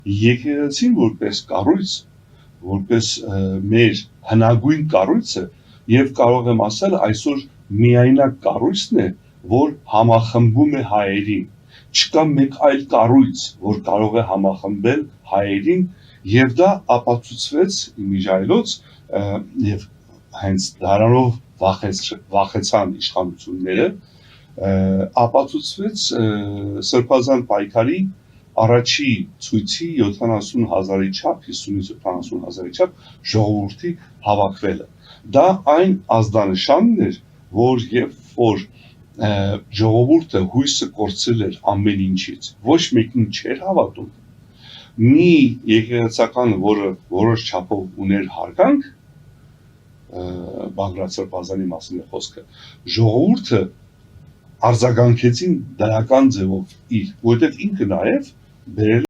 եկեղեցին որպես կառույց, որպես մեր հնագույն կառույցը եւ կարող եմ ասել այսօր միայնակ կառույցն է, որ համախմբում է հայերին։ Չկա մեկ այլ կառույց, որ կարող է համախմբել հայերին եւ դա ապացուցվեց իմիջայլոց եւ հենց դրանով վախեցան իշխանությունները, ապացուցվեց Սրբազան պայքարի առաջի ցույցի 70,000-ի չափ, 50-ից 70,000-ի չափ ժողովրդի հավաքվելը։ Դա այն ազդանշանն էր, որ երբ որ ժողովուրդը հույսը կորցրել էր ամեն ինչից, ոչ մեկին չէր հավատում, մի եկեղեցական, որը որոշ չափով ուներ հարգանք, Բագրատ Սրբազանի մասին է խոսքը, ժողովուրդը արձագանքեցին դրական ձևով իր, որովհետև ինքը նաև բերել